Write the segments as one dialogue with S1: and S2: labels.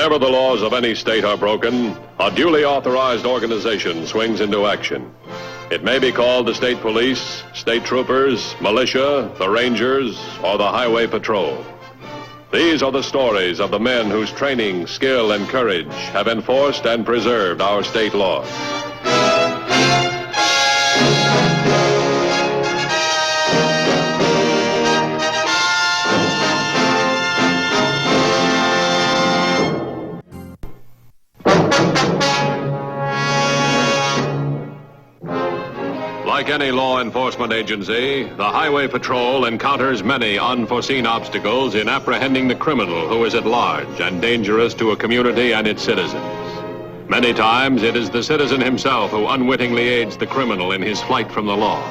S1: Whenever the laws of any state are broken, a duly authorized organization swings into action. It may be called the state police, state troopers, militia, the rangers, or the highway patrol. These are the stories of the men whose training, skill, and courage have enforced and preserved our state laws. Like any law enforcement agency, the Highway Patrol encounters many unforeseen obstacles in apprehending the criminal who is at large and dangerous to a community and its citizens. Many times, it is the citizen himself who unwittingly aids the criminal in his flight from the law.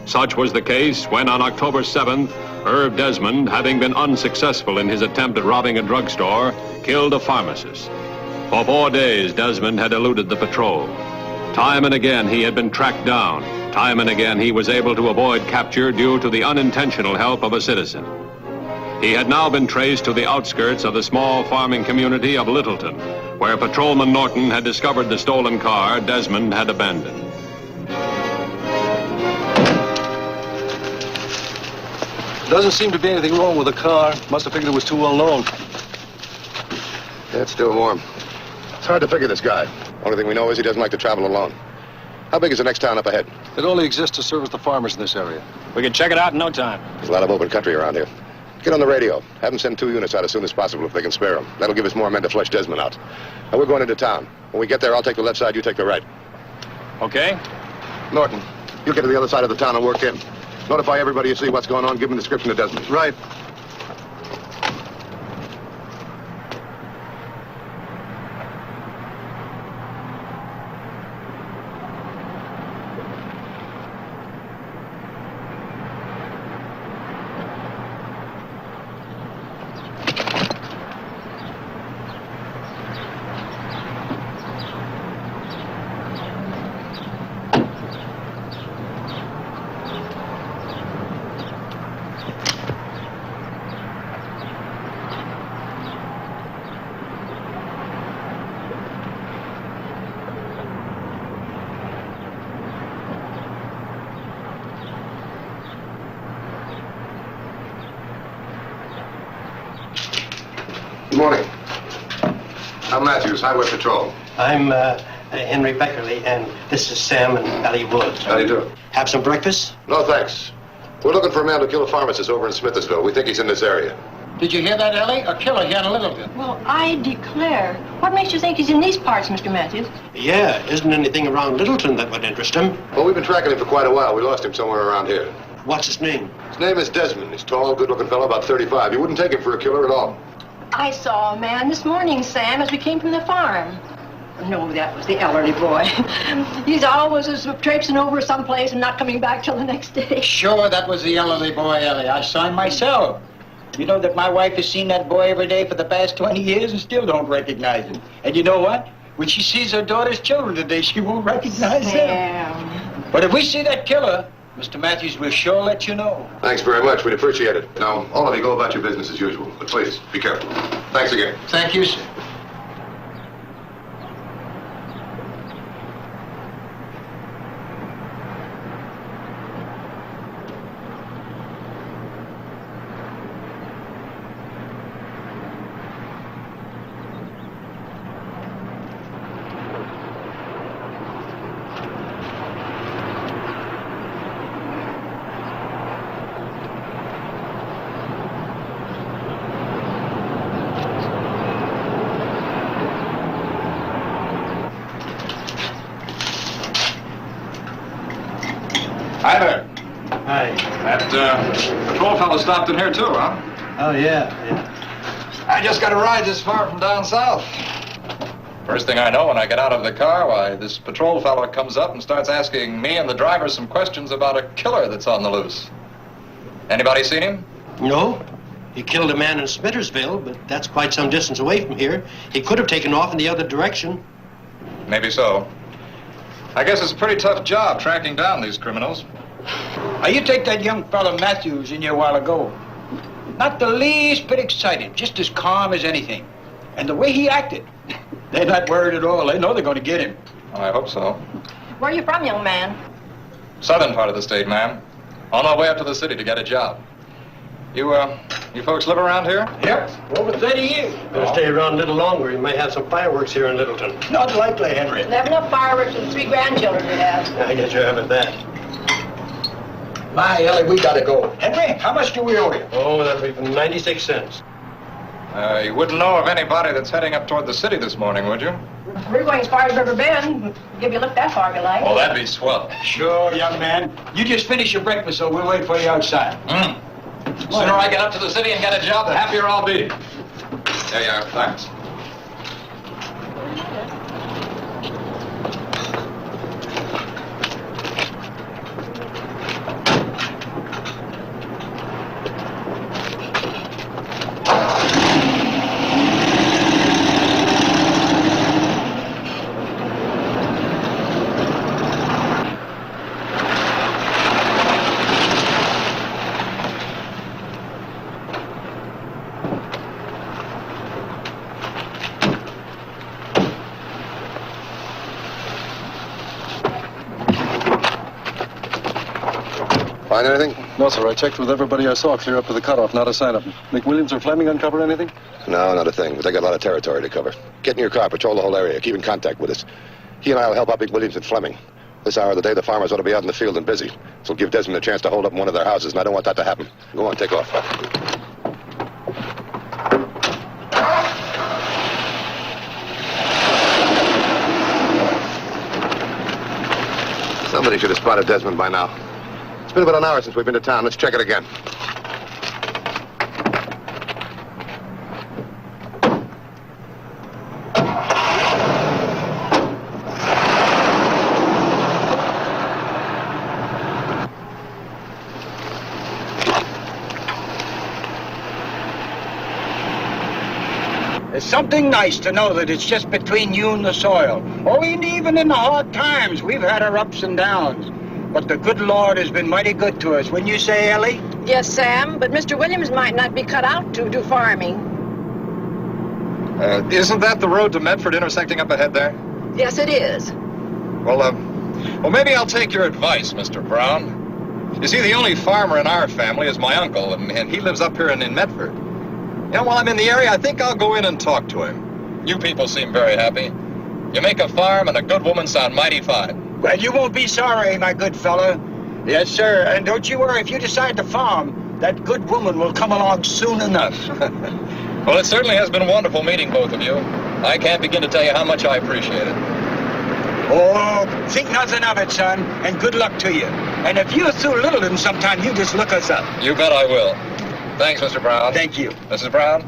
S1: Such was the case when, on October 7th, Irv Desmond, having been unsuccessful in his attempt at robbing a drugstore, killed a pharmacist. For 4 days, Desmond had eluded the patrol. Time and again, he had been tracked down. Time and again, he was able to avoid capture due to the unintentional help of a citizen. He had now been traced to the outskirts of the small farming community of Littleton, where Patrolman Norton had discovered the stolen car Desmond had abandoned.
S2: Doesn't seem to be anything wrong with the car. Must have figured it was too well known.
S3: Yeah, it's still warm. It's hard to figure this guy. Only thing we know is he doesn't like to travel alone. How big is the next town up ahead?
S2: It only exists to service the farmers in this area.
S4: We can check it out in no time.
S3: There's a lot of open country around here. Get on the radio. Have them send 2 units out as soon as possible if they can spare them. That'll give us more men to flush Desmond out. Now, we're going into town. When we get there, I'll take the left side, you take the right.
S4: Okay.
S3: Norton, you get to the other side of the town and work in. Notify everybody you see what's going on. Give them a description of Desmond.
S2: Right.
S3: Good morning. I'm Matthews, Highway Patrol.
S5: I'm Henry Beckerly, and this is Sam and Ellie Wood.
S3: How do you do?
S5: Have some breakfast?
S3: No, thanks. We're looking for a man to kill a pharmacist over in Smithsville. We think he's in this area.
S6: Did you hear that, Ellie? A killer here in Littleton.
S7: Well, I declare. What makes you think he's in these parts, Mr. Matthews?
S5: Yeah, isn't anything around Littleton that would interest him?
S3: Well, we've been tracking him for quite a while. We lost him somewhere around here.
S5: What's his name?
S3: His name is Desmond. He's tall, good-looking fellow, about 35. You wouldn't take him for a killer at all.
S7: I saw a man this morning, Sam, as we came from the farm. No, that was the elderly boy. He's always traipsing over someplace and not coming back till the next day.
S6: Sure, that was the elderly boy, Ellie. I saw him myself. You know that my wife has seen that boy every day for the past 20 years and still don't recognize him. And you know what? When she sees her daughter's children today, she won't recognize them. But if we see that killer, Mr. Matthews will sure let you know.
S3: Thanks very much. We'd appreciate it. Now, all of you go about your business as usual. But please, be careful. Thanks again.
S6: Thank you, sir.
S8: Hi there.
S5: Hi.
S8: That patrol fellow stopped in here too, huh?
S5: Oh, yeah.
S8: I just got a ride this far from down south. First thing I know, when I get out of the car, why, this patrol fellow comes up and starts asking me and the driver some questions about a killer that's on the loose. Anybody seen him?
S5: No. He killed a man in Smittersville, but that's quite some distance away from here. He could have taken off in the other direction.
S8: Maybe so. I guess it's a pretty tough job tracking down these criminals.
S6: Now, you take that young fellow Matthews in here a while ago. Not the least bit excited, just as calm as anything. And the way he acted, they're not worried at all. They know they're going to get him.
S8: I hope so.
S7: Where are you from, young man?
S8: Southern part of the state, ma'am. On our way up to the city to get a job. You folks live around here?
S6: Yep, over 30 years.
S5: Better stay around a little longer. You might have some fireworks here in Littleton.
S6: Not likely, Henry.
S7: They have enough fireworks for the 3 grandchildren we have.
S5: I guess you're having that.
S6: My, Ellie, we gotta go. Henry, how much do we owe you?
S5: Oh, that'll be for 96 cents.
S8: You wouldn't know of anybody that's heading up toward the city this morning, would you?
S7: We're going as far as River Bend. We'll give you a lift that far if you like.
S8: Oh, that'd be swell.
S6: Sure, young man. You just finish your breakfast, so we'll wait for you outside.
S8: Sooner I get up to the city and get a job, the happier I'll be. There you are. Thanks.
S3: Find anything?
S2: No, sir. I checked with everybody I saw clear up to the cutoff. Not a sign of him. McWilliams or Fleming uncover anything?
S3: No, not a thing. But they got a lot of territory to cover. Get in your car, patrol the whole area. Keep in contact with us. He and I will help out McWilliams and Fleming. This hour of the day, the farmers ought to be out in the field and busy. This will give Desmond a chance to hold up in one of their houses, and I don't want that to happen. Go on, take off. Somebody should have spotted Desmond by now. It's been about an hour since we've been to town. Let's check it again.
S6: It's something nice to know that it's just between you and the soil. Oh, and even in the hard times, we've had our ups and downs. But the good Lord has been mighty good to us. Wouldn't you say, Ellie?
S7: Yes, Sam, but Mr. Williams might not be cut out to do farming.
S8: Isn't that the road to Medford intersecting up ahead there?
S7: Yes, it is.
S8: Well, maybe I'll take your advice, Mr. Brown. You see, the only farmer in our family is my uncle, and he lives up here in Medford. You know, while I'm in the area, I think I'll go in and talk to him. You people seem very happy. You make a farm and a good woman sound mighty fine.
S6: Well, you won't be sorry, my good fella. Yes, sir. And don't you worry, if you decide to farm, that good woman will come along soon enough.
S8: Well, it certainly has been wonderful meeting both of you. I can't begin to tell you how much I appreciate it.
S6: Oh, think nothing of it, son, and good luck to you. And if you're through Littleton sometime, you just look us up.
S8: You bet I will. Thanks, Mr. Brown.
S6: Thank you.
S8: Mrs. Brown?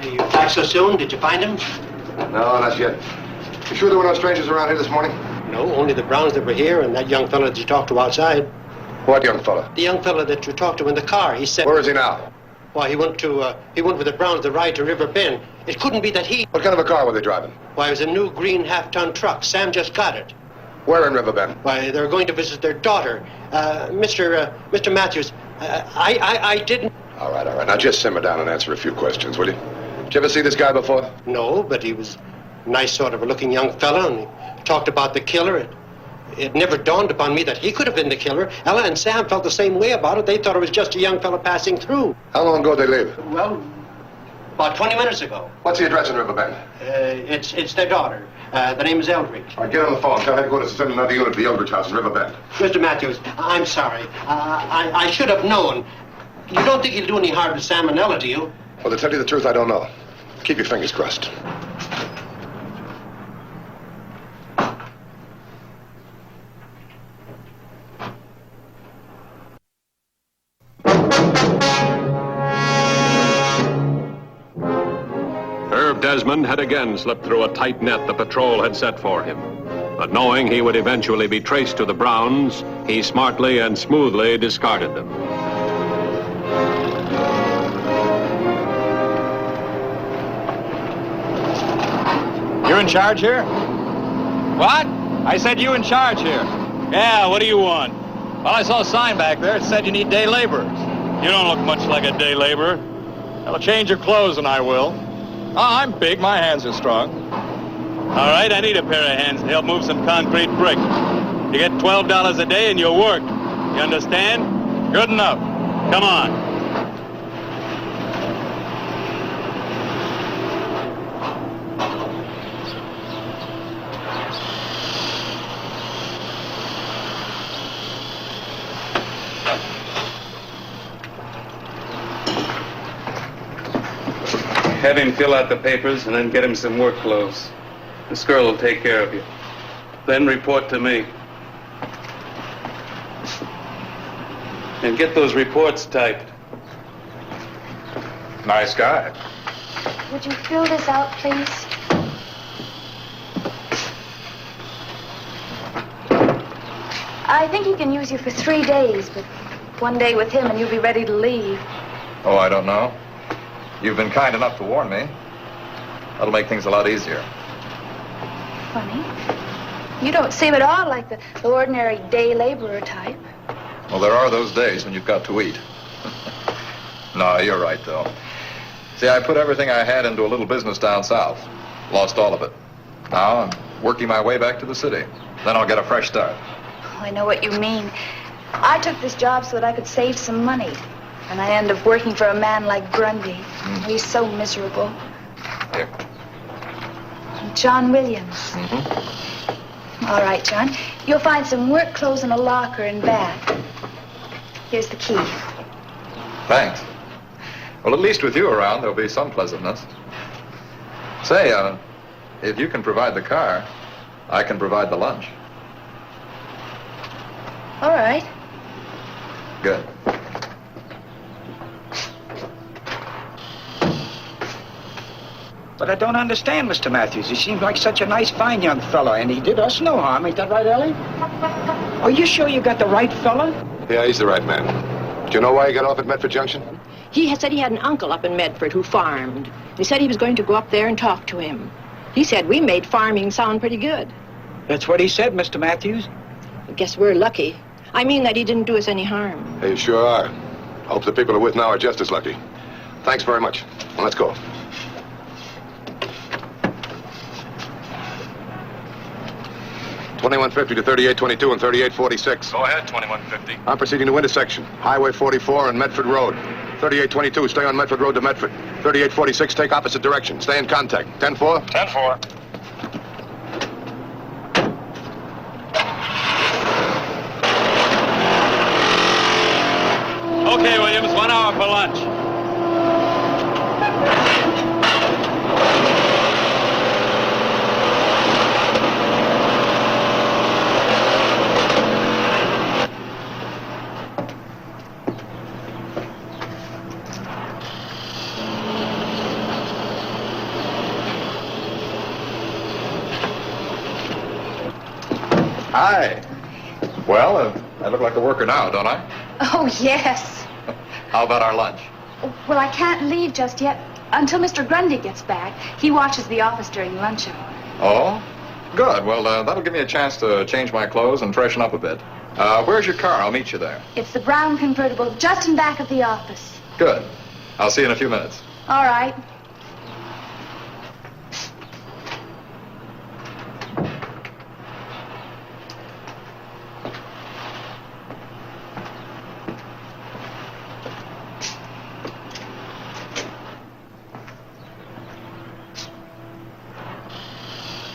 S5: You back so soon? Did you find him?
S3: No, not yet. You sure there were no strangers around here this morning?
S5: No, only the Browns that were here and that young fellow that you talked to outside.
S3: What young fella?
S5: The young fellow that you talked to in the car. He said...
S3: Where is he now?
S5: Why, he went with the Browns the ride to River Bend. It couldn't be that he...
S3: What kind of a car were they driving?
S5: Why, it was a new green half-ton truck. Sam just got it.
S3: Where in Riverbend?
S5: Why, they were going to visit their daughter. Mr. Matthews, I didn't...
S3: All right. Now just simmer down and answer a few questions, will you? Did you ever see this guy before?
S5: No, but he was a nice sort of a looking young fellow, and he talked about the killer. It never dawned upon me that he could have been the killer. Ella and Sam felt the same way about it. They thought it was just a young fellow passing through.
S3: How long ago did they leave?
S5: Well, about 20 minutes ago.
S3: What's the address in Riverbend?
S5: It's their daughter. The name is Eldridge.
S3: All right, get on the phone. Tell headquarters to send another unit to the Eldridge house in Riverbend.
S5: Mr. Matthews, I'm sorry. I should have known. You don't think he'll do any harm to Sam and Ella, do you?
S3: Well, to tell you the truth, I don't know. Keep your fingers crossed.
S1: Herb Desmond had again slipped through a tight net the patrol had set for him. But knowing he would eventually be traced to the Browns, he smartly and smoothly discarded them.
S4: You in charge here? What? I said you in charge here. Yeah, what do you want? Well, I saw a sign back there. It said you need day laborers. You don't look much like a day laborer. I'll change your clothes and I will. Oh, I'm big. My hands are strong. All right, I need a pair of hands to help move some concrete brick. You get $12 a day and you'll work. You understand? Good enough. Come on.
S9: Have him fill out the papers and then get him some work clothes. This girl will take care of you. Then report to me. And get those reports typed.
S8: Nice guy.
S10: Would you fill this out, please? I think he can use you for 3 days, but one day with him and you'll be ready to leave.
S8: Oh, I don't know. You've been kind enough to warn me. That'll make things a lot easier.
S10: Funny. You don't seem at all like the ordinary day laborer type.
S8: Well, there are those days when you've got to eat. No, you're right, though. See, I put everything I had into a little business down south. Lost all of it. Now I'm working my way back to the city. Then I'll get a fresh start.
S10: Oh, I know what you mean. I took this job so that I could save some money. And I end up working for a man like Grundy. He's so miserable.
S8: Here.
S10: John Williams.
S8: Mm-hmm.
S10: All right, John. You'll find some work clothes in a locker in back. Here's the key.
S8: Thanks. Well, at least with you around, there'll be some pleasantness. Say, if you can provide the car, I can provide the lunch.
S10: All right.
S8: Good.
S6: But I don't understand, Mr. Matthews. He seems like such a nice, fine young fellow, and he did us no harm. Ain't that right, Ellie? Are you sure you got the right fella?
S3: Yeah, he's the right man. Do you know why he got off at Medford Junction?
S7: He had said he had an uncle up in Medford who farmed. He said he was going to go up there and talk to him. He said we made farming sound pretty good.
S6: That's what he said, Mr. Matthews.
S7: I guess we're lucky. I mean that he didn't do us any harm.
S3: They sure are. Hope the people we're with now are just as lucky. Thanks very much. Well, let's go. $21.50 to 3822 and 3846.
S1: Go ahead, 2150.
S3: I'm proceeding to intersection. Highway 44 and Medford Road. 3822, stay on Medford Road to Medford. 3846, take opposite direction. Stay in contact. 10-4?
S4: 10-4. Okay, Williams, 1 hour for lunch.
S8: Hi. Well, I look like a worker now, don't I?
S10: Oh, yes.
S8: How about our lunch?
S10: Well, I can't leave just yet until Mr. Grundy gets back. He watches the office during lunch hour.
S8: Oh? Good. Well, that'll give me a chance to change my clothes and freshen up a bit. Where's your car? I'll meet you there.
S10: It's the brown convertible just in back of the office.
S8: Good. I'll see you in a few minutes.
S10: All right.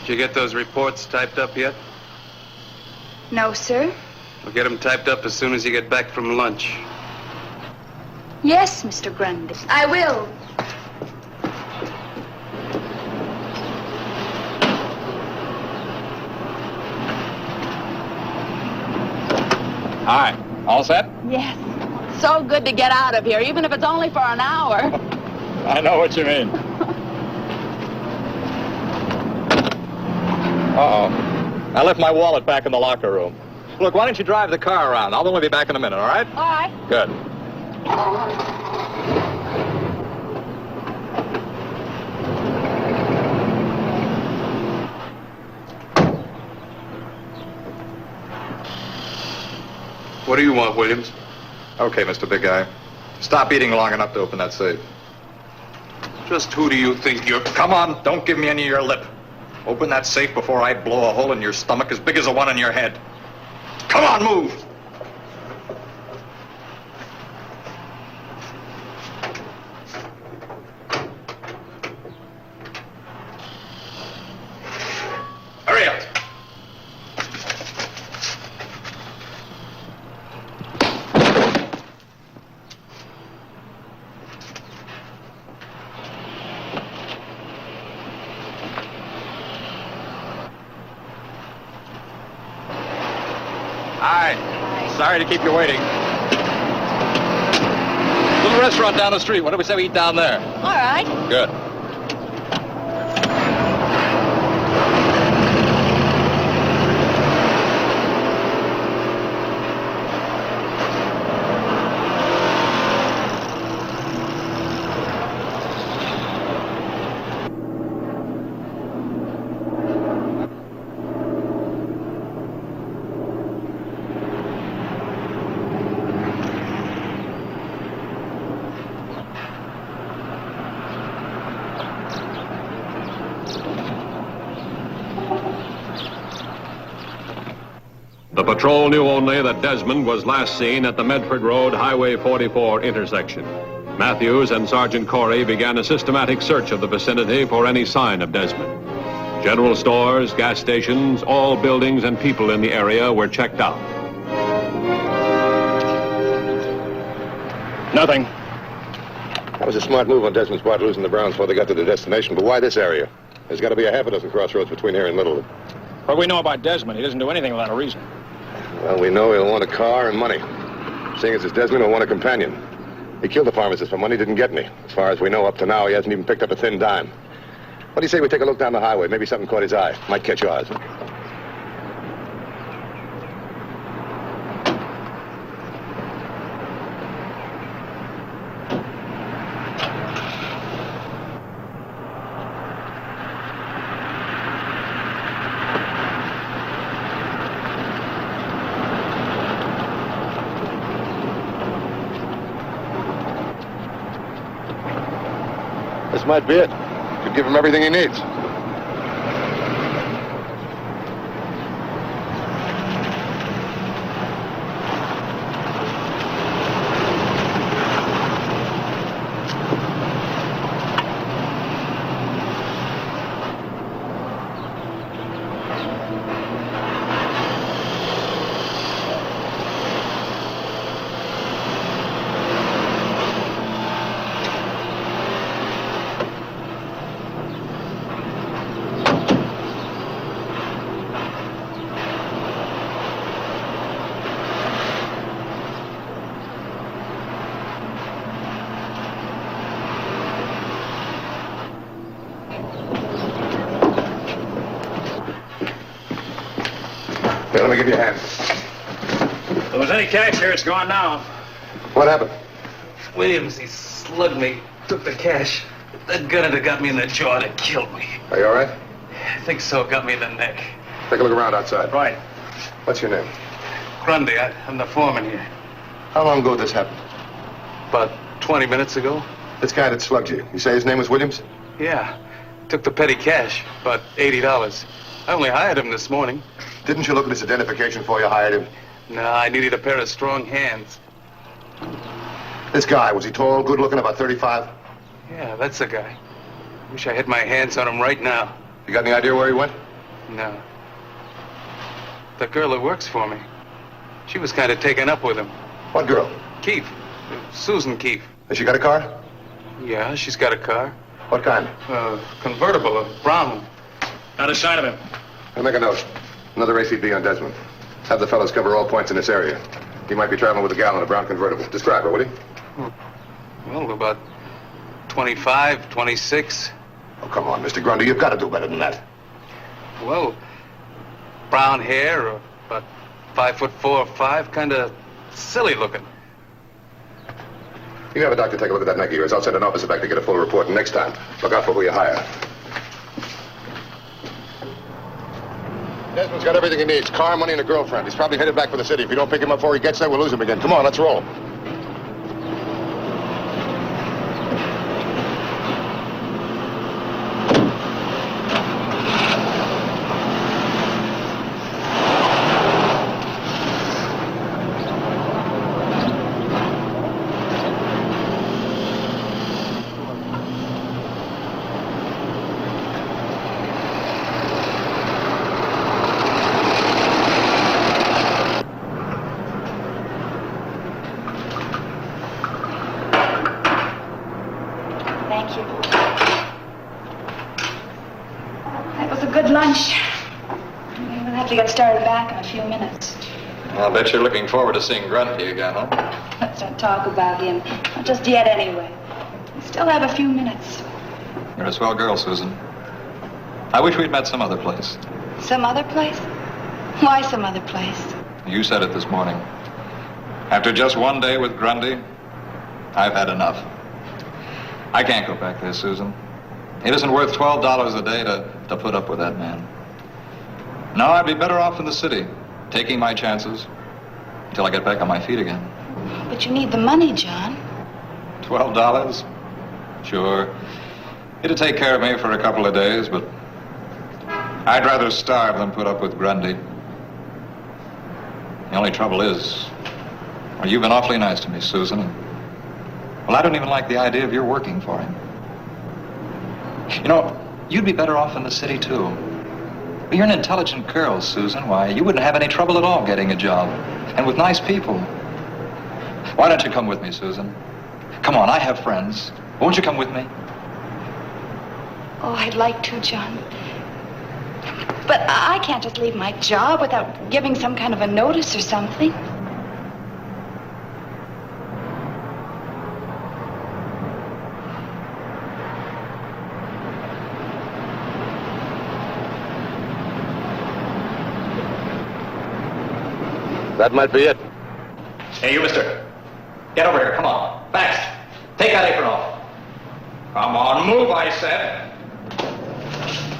S9: Did you get those reports typed up yet?
S10: No, sir.
S9: We'll get them typed up as soon as you get back from lunch.
S10: Yes, Mr. Grundy. I will.
S4: Hi. All set?
S7: Yes. So good to get out of here, even if it's only for an hour.
S4: I know what you mean. Uh-oh. I left my wallet back in the locker room. Look, why don't you drive the car around? I'll only be back in a minute, all right?
S10: All right.
S4: Good.
S9: What do you want, Williams?
S8: Okay, Mr. Big Guy. Stop eating long enough to open that safe.
S9: Just who do you think you're...
S8: Come on, don't give me any of your lip. Open that safe before I blow a hole in your stomach as big as the one in your head. Come on, move! Hurry up!
S4: Hi. Sorry to keep you waiting. Little restaurant down the street. What do we say we eat down there?
S10: All right.
S4: Good.
S1: The patrol knew only that Desmond was last seen at the Medford Road Highway 44 intersection. Matthews and Sergeant Corey began a systematic search of the vicinity for any sign of Desmond. General stores, gas stations, all buildings and people in the area were checked out.
S4: Nothing.
S3: That was a smart move on Desmond's part, losing the Browns before they got to their destination. But why this area? There's got to be a half a dozen crossroads between here and Littleton.
S4: What we know about Desmond, he doesn't do anything without a reason.
S3: Well, we know he'll want a car and money. Seeing as it's Desmond, he'll want a companion. He killed the pharmacist for money, didn't get any. As far as we know, up to now, he hasn't even picked up a thin dime. What do you say we take a look down the highway? Maybe something caught his eye. Might catch yours. This might be it. Could give him everything he needs. Here, let me give you a hand.
S4: If there was any cash here, it's gone now.
S3: What happened?
S9: Williams, he slugged me, took the cash. That gunner that got me in the jaw that killed me.
S3: Are you all right?
S9: I think so, got me in the neck.
S3: Take a look around outside.
S4: Right.
S3: What's your name?
S9: Grundy, I'm the foreman here.
S3: How long ago did this happen?
S9: About 20 minutes ago?
S3: This guy that slugged you. You say his name was Williams?
S9: Yeah. Took the petty cash, about $80. I only hired him this morning.
S3: Didn't you look at his identification before you hired him?
S9: No, I needed a pair of strong hands.
S3: This guy, was he tall, good looking, about 35?
S9: Yeah, that's the guy. Wish I had my hands on him right now.
S3: You got any idea where he went?
S9: No. The girl that works for me. She was kind of taken up with him.
S3: What girl?
S9: Keefe. Susan Keefe.
S3: Has she got a car?
S9: Yeah, she's got a car.
S3: What kind?
S9: Convertible, a brown one.
S4: Not a sign of him.
S3: I'll make a note. Another ACB on Desmond. Have the fellows cover all points in this area. He might be traveling with a gal in a brown convertible. Describe her, will he?
S9: Well, about 25, 26.
S3: Oh, come on, Mr. Grundy. You've got to do better than that.
S9: Well, Brown hair, or about 5'4" or 5", kind of silly looking.
S3: You have a doctor take a look at that neck of yours. I'll send an officer back to get a full report. And next time, look out for who you hire. Desmond's got everything he needs. Car, money, and a girlfriend. He's probably headed back for the city. If you don't pick him up before he gets there, we'll lose him again. Come on, let's roll.
S10: Thank you. That was a good lunch. We'll have to get started back in a few minutes.
S8: I'll bet you're looking forward to seeing Grundy again, huh?
S10: Let's not talk about him. Not just yet, anyway. We still have a few minutes.
S8: You're a swell girl, Susan. I wish we'd met some other place.
S10: Some other place? Why some other place?
S8: You said it this morning. After just one day with Grundy, I've had enough. I can't go back there, Susan. It isn't worth $12 a day to put up with that man. No, I'd be better off in the city, taking my chances until I get back on my feet again.
S10: But you need the money, John.
S8: $12? Sure. It'd take care of me for a couple of days, but I'd rather starve than put up with Grundy. The only trouble is, well, you've been awfully nice to me, Susan. Well, I don't even like the idea of your working for him. You know, you'd be better off in the city, too. But you're an intelligent girl, Susan. Why, you wouldn't have any trouble at all getting a job. And with nice people. Why don't you come with me, Susan? Come on, I have friends. Won't you come with me?
S10: Oh, I'd like to, John. But I can't just leave my job without giving some kind of a notice or something.
S3: That might be it.
S4: Hey, you, mister. Get over here. Come on. Fast. Take that apron off. Come on, move, I said.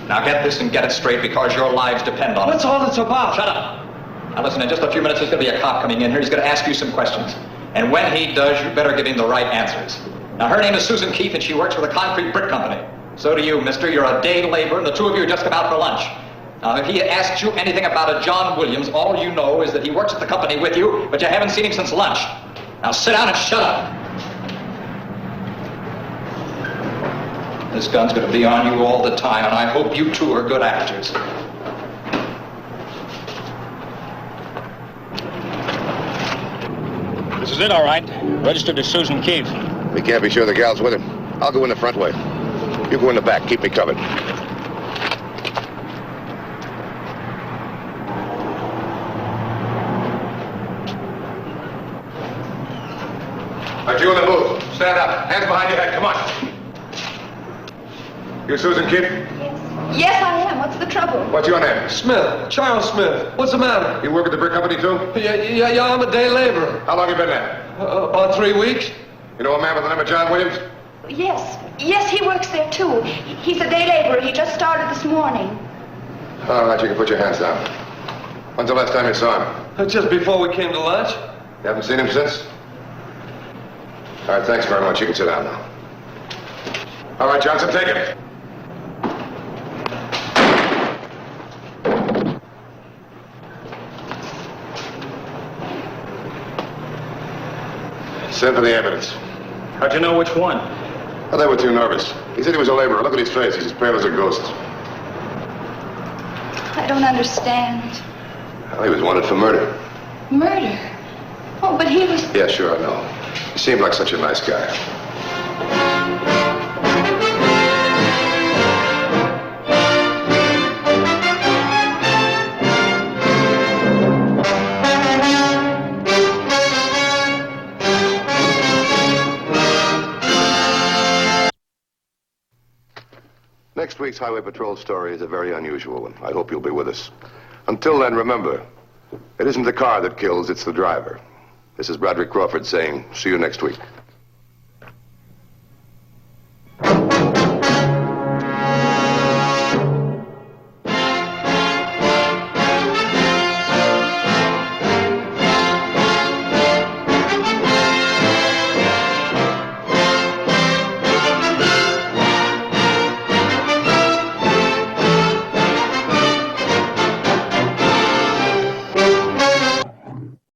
S4: Now get this and get it straight because your lives depend on it.
S2: What's all this about?
S4: Shut up. Now listen, in just a few minutes there's going to be a cop coming in here. He's going to ask you some questions. And when he does, you better give him the right answers. Now her name is Susan Keith and she works for the Concrete Brick Company. So do you, mister. You're a day laborer and the two of you are just come out for lunch. Now, if he asks you anything about a John Williams, all you know is that he works at the company with you, but you haven't seen him since lunch. Now sit down and shut up. This gun's going to be on you all the time, and I hope you two are good actors.
S6: This is it, all right. Registered as Susan Keith.
S3: We can't be sure the gal's with him. I'll go in the front way. You go in the back. Keep me covered. All right, you in the booth. Stand up. Hands behind your head. Come on. You Susan Keith?
S10: Yes, I am. What's the trouble?
S3: What's your name?
S2: Smith. Charles Smith. What's the matter?
S3: You work at the brick company, too?
S2: Yeah, I'm a day laborer.
S3: How long you been there?
S2: About 3 weeks.
S3: You know a man by the name of John Williams?
S10: Yes, he works there, too. He's a day laborer. He just started this morning.
S3: All right, you can put your hands down. When's the last time you saw him?
S2: Just before we came to lunch.
S3: You haven't seen him since? All right, thanks very much. You can sit down now. All right, Johnson, take it. Send for the ambulance.
S6: How'd you know which one?
S3: Oh, they were too nervous. He said he was a laborer. Look at his face. He's as pale as a ghost.
S10: I don't understand.
S3: Well, he was wanted for murder.
S10: Murder? Oh, but he was...
S3: Yeah, sure, I know. He seemed like such a nice guy. Next week's Highway Patrol story is a very unusual one. I hope you'll be with us. Until then, remember, it isn't the car that kills, it's the driver. This is Broderick Crawford saying, see you next week.